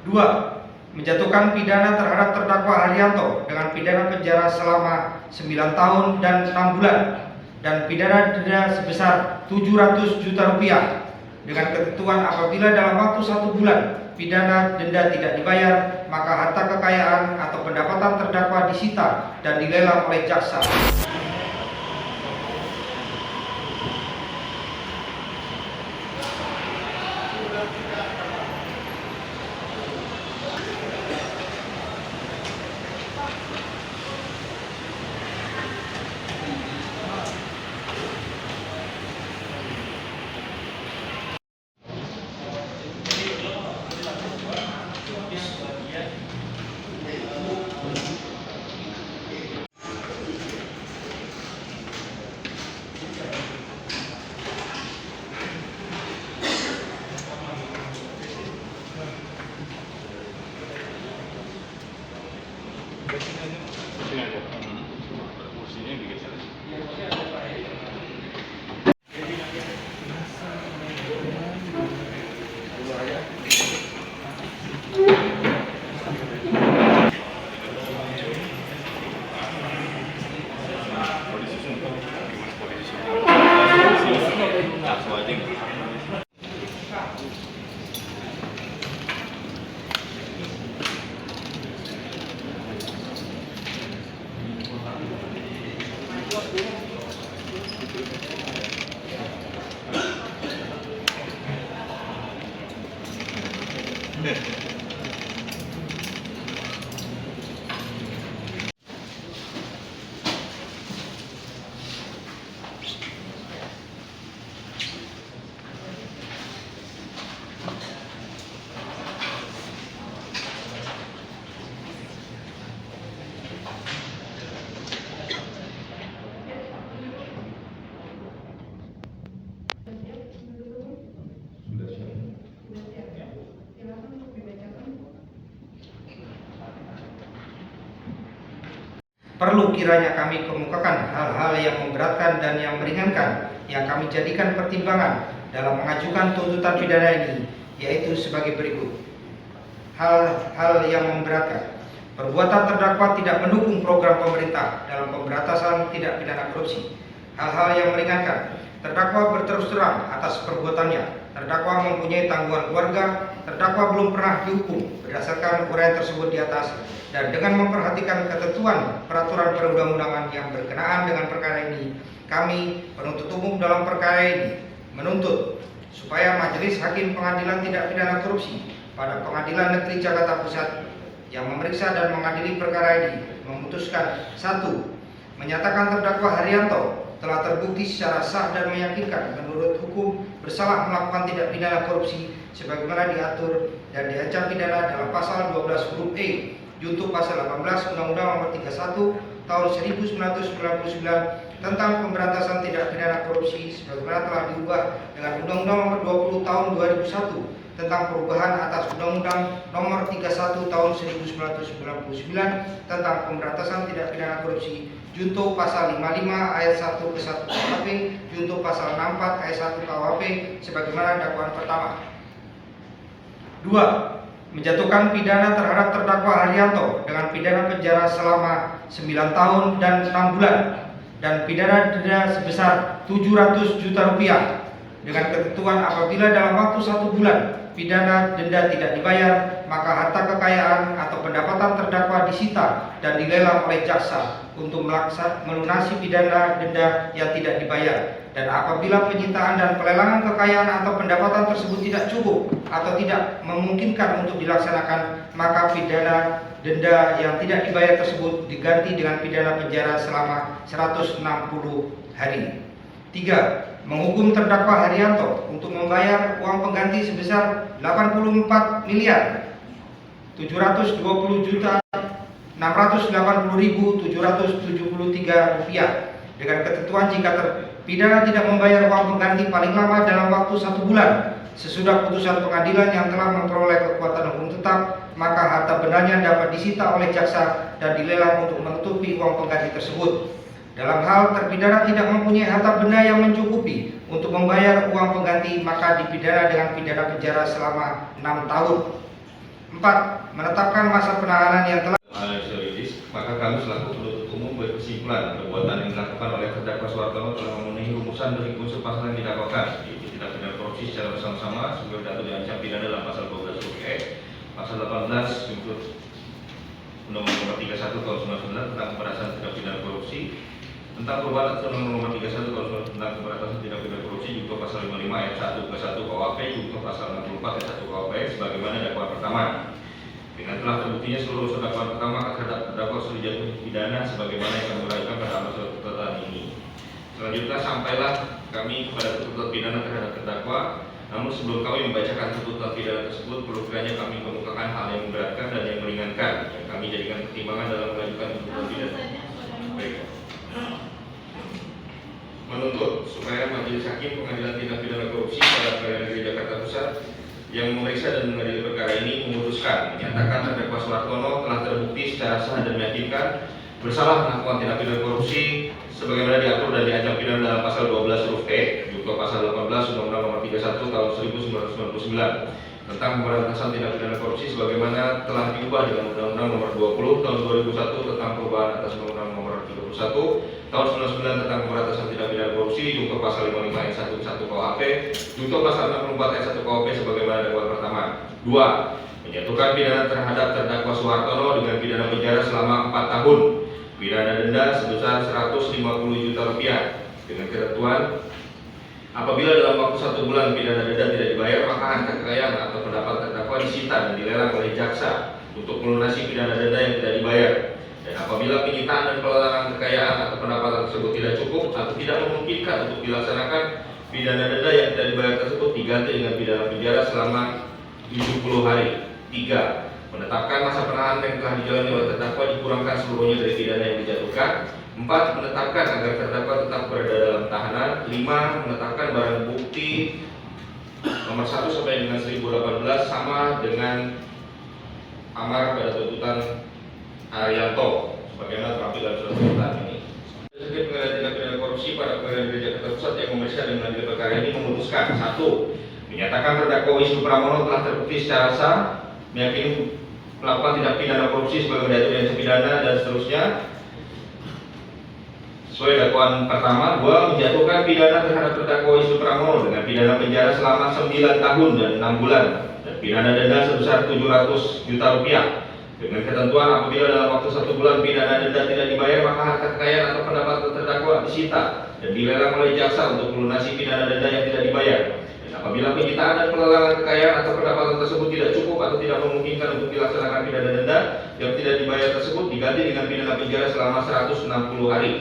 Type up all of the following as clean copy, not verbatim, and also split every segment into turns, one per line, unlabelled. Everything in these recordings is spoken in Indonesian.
2. Menjatuhkan pidana terhadap terdakwa Haryanto dengan pidana penjara selama 9 tahun dan 6 bulan dan pidana denda sebesar 700 juta rupiah dengan ketentuan apabila dalam waktu 1 bulan pidana denda tidak dibayar, maka harta kekayaan atau pendapatan terdakwa disita dan dilelang oleh jaksa. Perlu kiranya kami kemukakan hal-hal yang memberatkan dan yang meringankan yang kami jadikan pertimbangan dalam mengajukan tuntutan pidana ini, yaitu sebagai berikut. Hal-hal yang memberatkan: perbuatan terdakwa tidak mendukung program pemerintah dalam pemberantasan tindak pidana korupsi. Hal-hal yang meringankan: terdakwa berterus terang atas perbuatannya, terdakwa mempunyai tanggungan keluarga, terdakwa belum pernah dihukum berdasarkan uraian tersebut di atas, dan dengan memperhatikan ketentuan peraturan perundang-undangan yang berkenaan dengan perkara ini, kami penuntut umum dalam perkara ini menuntut supaya Majelis Hakim Pengadilan Tindak Pidana Korupsi pada Pengadilan Negeri Jakarta Pusat yang memeriksa dan mengadili perkara ini memutuskan: 1. Menyatakan terdakwa Haryanto telah terbukti secara sah dan meyakinkan menurut hukum bersalah melakukan tindak pidana korupsi sebagaimana diatur dan diancam pidana dalam pasal 12 huruf E junto pasal 18 Undang-Undang Nomor 31 Tahun 1999 tentang pemberantasan tindak pidana korupsi sebagaimana telah diubah dengan Undang-Undang Nomor 20 Tahun 2001 tentang perubahan atas Undang-Undang Nomor 31 Tahun 1999 tentang pemberantasan tindak pidana korupsi junto pasal 55 ayat 1 ke 1 KUHP junto pasal 64 ayat 1 KUHP sebagaimana dakwaan pertama. 2. Menjatuhkan pidana terhadap terdakwa Haryanto dengan pidana penjara selama 9 tahun dan 6 bulan dan pidana denda sebesar 700 juta rupiah dengan ketentuan apabila dalam waktu 1 bulan pidana denda tidak dibayar, maka harta kekayaan atau pendapatan terdakwa disita dan dilelang oleh jaksa untuk melunasi pidana denda yang tidak dibayar. Dan apabila penyitaan dan pelelangan kekayaan atau pendapatan tersebut tidak cukup atau tidak memungkinkan untuk dilaksanakan, maka pidana denda yang tidak dibayar tersebut diganti dengan pidana penjara selama 160 hari. 3. Menghukum terdakwa Haryanto untuk membayar uang pengganti sebesar 84 miliar 720 juta 680.773 rupiah dengan ketentuan jika terpidana tidak membayar uang pengganti paling lama dalam waktu 1 bulan sesudah putusan pengadilan yang telah memperoleh kekuatan hukum tetap, maka harta bendanya dapat disita oleh jaksa dan dilelang untuk menutupi uang pengganti tersebut. Dalam hal terpidana tidak mempunyai harta benda yang mencukupi untuk membayar uang pengganti, maka dipidana dengan pidana penjara selama 6 tahun. 4. Menetapkan masa penahanan yang telah
maka kami selaku penuntut umum berkesimpulan perbuatan yang dilakukan oleh terdakwa Suhartono telah memenuhi rumusan dari unsur pasal yang didakwakan, yaitu tindak pidana korupsi secara bersama-sama sebagai dapat diancam pidana dalam pasal 12 huruf E, pasal 18 junto Undang-Undang Nomor 31 Tahun 99 tentang pemberantasan tindak pidana korupsi, tentang perubahan atas Undang-Undang Nomor 31 Tahun 99 tentang pemberantasan tindak pidana korupsi junto pasal 55 ayat 1 ke 1 KUHP junto pasal 64 ayat 1 KUHP sebagaimana dakwaan pertama. Dengan telah terbuktinya seluruh unsur dakwaan pertama terhadap terdakwa sudah dijatuhi pidana sebagaimana yang kami uraikan pada amal tuntutan ini. Selanjutnya sampailah kami kepada tuntutan pidana terhadap terdakwa. Namun sebelum kami membacakan tuntutan pidana tersebut, perlu kiranya kami kemukakan hal yang memberatkan dan yang meringankan yang kami jadikan pertimbangan dalam mengajukan tuntutan pidana. Baik. Menuntut supaya Majelis Hakim Pengadilan Tindak Pidana Korupsi pada Pengadilan Negeri Jakarta Pusat yang memeriksa dan mengadili perkara ini memutuskan menyatakan terdakwa Suhartono telah terbukti secara sah dan meyakinkan bersalah melakukan tindak pidana korupsi sebagaimana diatur dan diancam pidana dalam pasal 12 huruf E junto pasal 18 Undang-Undang Nomor 31 Tahun 1999 tentang pemberantasan tindak pidana korupsi sebagaimana telah diubah dengan Undang-Undang Nomor 20 Tahun 2001 tentang perubahan atas Undang-Undang Nomor 31 Tahun 99 tentang pemberantasan tindak pidana korupsi junto pasal 55 ayat 1 KUHP junto pasal 64 ayat 1 KUHP sebagaimana dakwaan pertama. 2. Menjatuhkan pidana terhadap terdakwa Suhartono dengan pidana penjara selama 4 tahun, pidana denda sebesar 150 juta rupiah dengan ketentuan apabila dalam waktu 1 bulan pidana denda tidak dibayar maka harta kekayaan atau pendapat terdakwa disita dan dilelang oleh jaksa untuk melunasi pidana denda yang tidak dibayar. Dan apabila penyitaan dan pelelangan kekayaan atau pendapatan tersebut tidak cukup atau tidak memungkinkan untuk dilaksanakan, pidana denda yang tidak dibayar tersebut diganti dengan pidana penjara selama 70 hari. 3. Menetapkan masa penahanan yang telah dijalani oleh terdakwa dikurangkan seluruhnya dari pidana yang dijatuhkan. 4. Menetapkan agar terdakwa tetap berada dalam tahanan. 5. Menetapkan barang bukti nomor 1 sampai dengan 1018 sama dengan amar pada tuntutan Arianto sebagaimana terampil dalam surat tuntutan ini. Majelis Pengadilan Tindak Pidana Korupsi pada Pengadilan Negeri Jakarta Pusat yang memeriksa dan mengadili perkara ini memutuskan 1. Menyatakan terdakwa Wisnu Pramono telah terbukti secara sah meyakini melakukan tindak pidana korupsi sebagai diatur dengan pidana dan seterusnya sesuai dakwaan pertama. 2. Menjatuhkan pidana terhadap terdakwa Wisnu Pramono dengan pidana penjara selama 9 tahun dan 6 bulan dan pidana denda sebesar 700 juta rupiah dengan ketentuan apabila dalam waktu 1 bulan pidana denda tidak dibayar maka harta kekayaan atau pendapatan terdakwa disita dan dilelang oleh jaksa untuk melunasi pidana denda yang tidak dibayar. Dan apabila penyitaan dan pelelangan kekayaan atau pendapatan tersebut tidak cukup atau tidak memungkinkan untuk dilaksanakan pidana denda yang tidak dibayar tersebut diganti dengan pidana penjara selama 160 hari.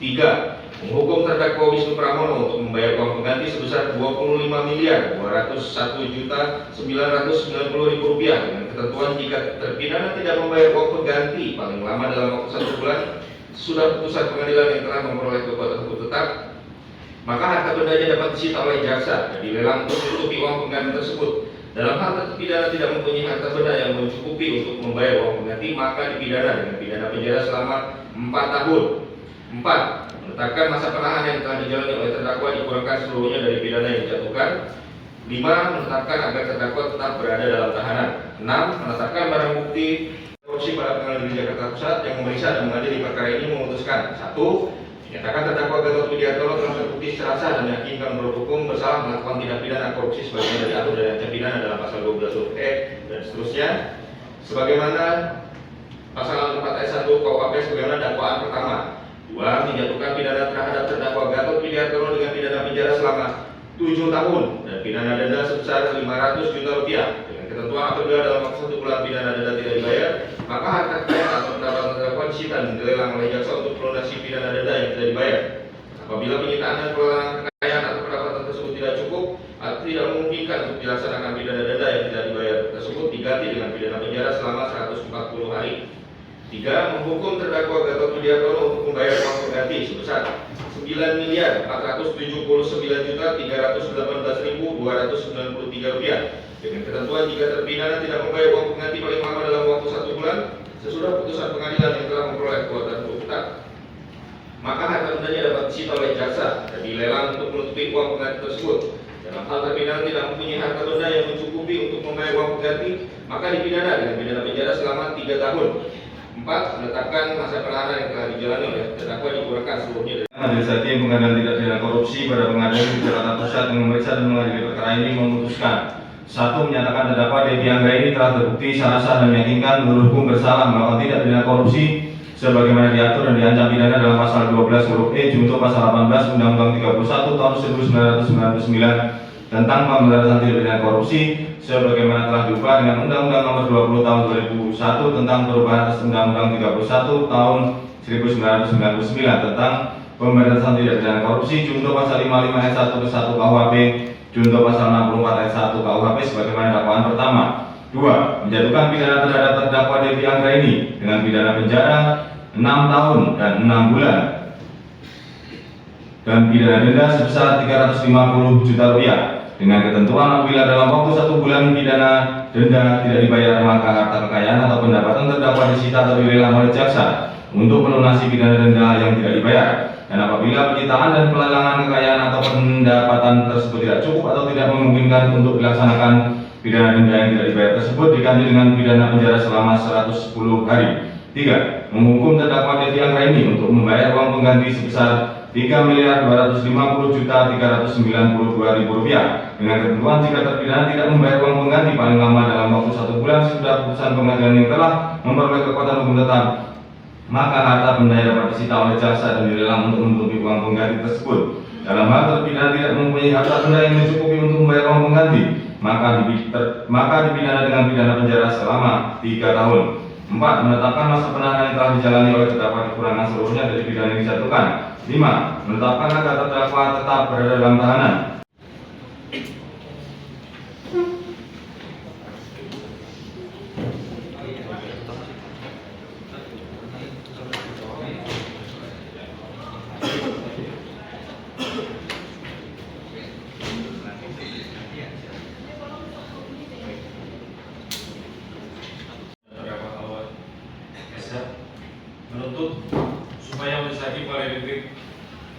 3. Menghukum terdakwa Wisnu Pramono untuk membayar uang pengganti sebesar 25.201.990.000 rupiah dengan ketentuan jika terpidana tidak membayar uang pengganti paling lama dalam waktu 1 bulan sudah putusan pengadilan yang telah memperoleh kekuatan hukum tetap, maka harta bendanya dapat disita oleh jaksa dan dilelang untuk menutupi uang pengganti tersebut. Dalam hal terpidana tidak mempunyai harta benda yang mencukupi untuk membayar uang pengganti maka dipidana dengan pidana penjara selama 4 tahun. 4. Menetapkan masa penahanan yang telah dijalani oleh terdakwa dikurangkan seluruhnya dari pidana yang dijatuhkan. 5. Menetapkan agar terdakwa tetap berada dalam tahanan. 6. Menetapkan barang bukti korupsi pada Pengadilan Negeri Jakarta Pusat yang memeriksa dan mengadili perkara ini memutuskan 1. Menyatakan terdakwa Gatot Widiartono telah terbukti secara sah dan meyakinkan menurut hukum bersalah melakukan tindak pidana korupsi sebagaimana diatur dan diancam pidana dalam pasal 12 huruf E dan seterusnya sebagaimana pasal 4 ayat 1 KUHP sebagaimana dakwaan pertama. 2. Menjatuhkan pidana terhadap terdakwa Gatot Widiartono dengan pidana penjara selama 7 tahun dan pidana denda sebesar 500 juta rupiah dengan ketentuan apabila dalam waktu 1 bulan pidana denda tidak dibayar maka harta kekayaan atau pendapatan terdakwa disita dan dilelang oleh jaksa untuk melunasi pidana denda yang tidak dibayar. Apabila penyitaan dan pelelangan kekayaan atau pendapatan tersebut tidak cukup atau tidak memungkinkan untuk dilaksanakan pidana denda yang tidak dibayar tersebut diganti dengan pidana penjara selama 140 hari. 3. Menghukum terdakwa Gatot Widiartono untuk membayar uang pengganti sebesar 9.479.318.293 rupiah dengan ketentuan jika terpidana tidak membayar uang pengganti paling lama dalam waktu 1 bulan sesudah putusan pengadilan yang telah memperoleh kekuatan hukum tetap, maka harta bendanya dapat disita oleh jaksa dan dilelang untuk menutupi uang pengganti tersebut. Dalam hal terpidana tidak mempunyai harta benda yang mencukupi untuk membayar uang pengganti, maka dipidana dengan pidana penjara selama 3 tahun. 4. Menetapkan masa penahanan yang telah dijalani oleh terdakwa dikurangkan seluruhnya.
Majelis Hakim Pengadilan Tindak Pidana Korupsi pada Pengadilan Negeri Jakarta Pusat yang memeriksa dan mengadili perkara ini memutuskan: 1. Menyatakan terdakwa Devi Anggraini telah terbukti secara sah dan meyakinkan menurut hukum bersalah melakukan tindak pidana korupsi sebagaimana diatur dan diancam pidana dalam pasal 12 huruf E junto pasal 18 Undang-Undang 31 tahun 1999 tentang pemberantasan tindak pidana korupsi sebagaimana telah diubah dengan Undang-Undang Nomor 20 Tahun 2001 tentang perubahan atas Undang-Undang 31 Tahun 1999 tentang pemberantasan tindak pidana korupsi junto pasal 55 ayat 1 ke 1 KUHP junto pasal 64 ayat 1 KUHP sebagaimana dakwaan pertama. 2. Menjatuhkan pidana terhadap terdakwa Devi Anggraini dengan pidana penjara 6 tahun dan 6 bulan dan pidana denda sebesar 350 juta rupiah dengan ketentuan apabila dalam waktu 1 bulan pidana denda tidak dibayar maka harta kekayaan atau pendapatan terdakwa disita atau dilelang oleh jaksa untuk melunasi pidana denda yang tidak dibayar, dan apabila penyitaan dan pelelangan kekayaan atau pendapatan tersebut tidak cukup atau tidak memungkinkan untuk dilaksanakan pidana denda yang tidak dibayar tersebut diganti dengan pidana penjara selama 110 hari. 3. Menghukum terdakwa Devi Anggraini untuk membayar uang pengganti sebesar 3.250.392.000 rupiah dengan ketentuan jika terpidana tidak membayar uang pengganti paling lama dalam waktu 1 bulan sesudah putusan pengadilan yang telah memperoleh kekuatan hukum tetap, maka harta benda yang dapat disita oleh jaksa dan dilelang untuk menutupi uang pengganti tersebut. Dalam hal terpidana tidak mempunyai harta benda yang mencukupi untuk membayar uang pengganti, maka dipidana dengan pidana penjara selama 3 tahun. 4. Menetapkan masa penahanan yang telah dijalani oleh terdakwa dikurangan seluruhnya dari pidana yang dijatuhkan. 5. Menetapkan agar terdakwa tetap berada dalam tahanan.
Menuntut supaya Majelis Hakim Pengadilan Negeri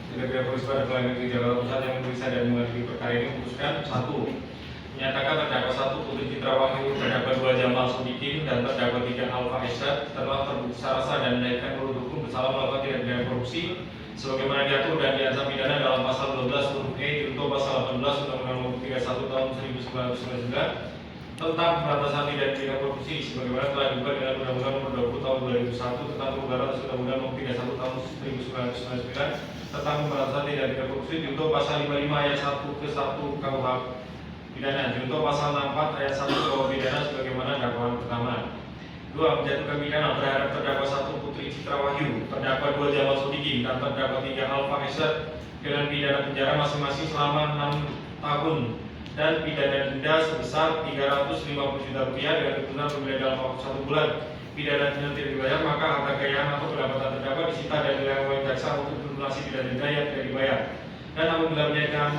Tindak Pidana Korupsi pada Pengadilan Negeri Jakarta Pusat yang memeriksa dan mengadili perkara ini memutuskan: 1. Menyatakan terdakwa 1 Putri Citra Wahyu, terdakwa 2 Jamal Sodikin, dan terdakwa 3 Alfa Esyad telah terbukti secara sah dan menaikkan menurut hukum bersalah melakukan tindak pidana korupsi sebagaimana diatur dan diancam pidana dalam pasal 12 huruf E junto pasal 18 Undang-Undang Nomor 31 Tahun 1999 tentang pemberantasan tindak pidana korupsi sebagaimana telah diubah dengan Undang-Undang Nomor 20 Tahun 2001 tentang perubahan atas Undang-Undang Nomor 31 Tahun 1999 tentang pemberantasan tindak pidana korupsi junto pasal 55 ayat 1 ke 1 KUH pidana junto pasal 64 ayat 1 KUH pidana sebagaimana dakwaan pertama. 2. Menjatuhkan pidana terhadap terdakwa 1 Putri Citra Wahyu, terdakwa 2 Jamal Sodikin, dan terdakwa 3 Alfa Esyad dengan pidana penjara masing-masing selama 6 tahun dan pidana denda sebesar 350 juta rupiah dengan ketentuan apabila dalam waktu 1 bulan pidana denda tidak dibayar maka harta kekayaan atau pendapatan terdakwa disita dan dilelang oleh jaksa untuk melunasi pidana denda yang tidak dibayar, dan apabila penyitaan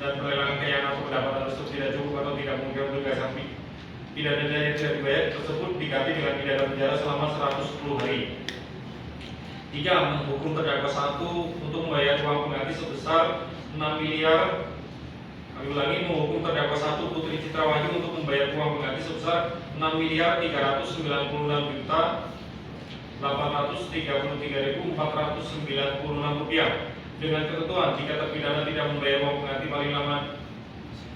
dan pelelangan kekayaan atau pendapatan tersebut tidak cukup atau tidak mungkin untuk dilaksanakan pidana denda yang tidak dibayar tersebut diganti dengan pidana penjara selama 110 hari. 3. Menghukum terdakwa 1 untuk membayar uang pengganti sebesar 6 miliar. Kami ulangi, menghukum terdakwa 1 Putri Citra Wahyu untuk membayar uang pengganti sebesar 6.396.833.496 rupiah dengan ketentuan jika terpidana tidak membayar uang pengganti paling lama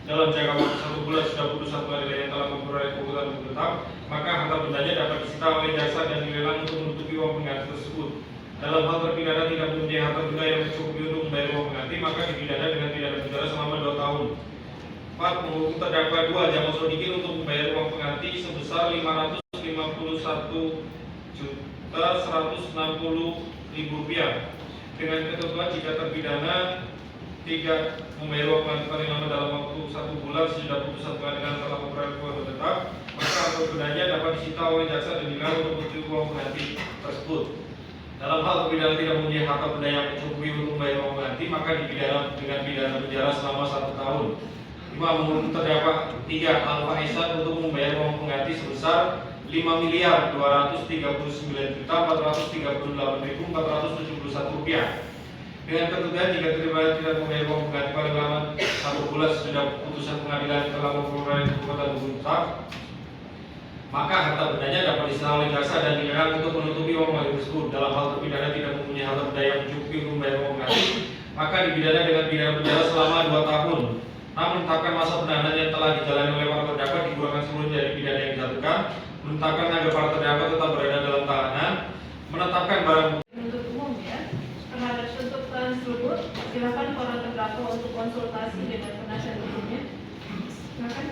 dalam jangka waktu 1 bulan sudah putusan pengadilan yang telah memperoleh keputusan hukum tetap, maka harta bendanya dapat disita oleh jaksa dan dilelang untuk menutupi uang pengganti tersebut. Dalam hal terpidana tidak mempunyai harta benda yang mencukupi untuk membayar uang pengganti, maka dipidana dengan pidana penjara selama 2 tahun. 4. Menghukum terdakwa 2 Jamal Sodikin untuk membayar uang pengganti sebesar 551.160.000 rupiah dengan ketentuan jika terpidana tidak membayar uang pengganti paling lama dalam waktu 1 bulan sesudah putusan pengadilan telah memperoleh keputusan tetap, maka harta bendanya dapat disita oleh jaksa dan dilelang untuk menutupi uang pengganti tersebut. Dalam hal terpidana tidak mempunyai harta benda yang mencukupi untuk membayar uang pengganti, maka dipidana dengan pidana penjara selama 1 tahun. 5. Menghukum terdakwa 3 Alfa Esyad untuk membayar uang pengganti sebesar 5.239.438.471 rupiah dengan ketentuan jika terpidana tidak membayar uang pengganti paling lama 1 bulan sesudah putusan pengadilan telah memperoleh kekuatan hukum tetap, maka harta bendanya dapat disita oleh jaksa dan digunakan untuk menutupi uang wali tersebut. Dalam hal terpidana tidak mempunyai harta benda yang mencukupi untuk membayar uang ganti, maka dipidana dengan pidana penjara selama 2 tahun. Namun menetapkan masa penahanan yang telah dijalani oleh para terdakwa dikurangkan seluruhnya dari pidana yang dijatuhkan, menetapkan agar para terdakwa tetap berada dalam tahanan, menetapkan barang
Untuk umum ya, terhadap tuntutan tersebut, silakan para terdakwa untuk konsultasi dengan penasihat hukumnya. Silakan.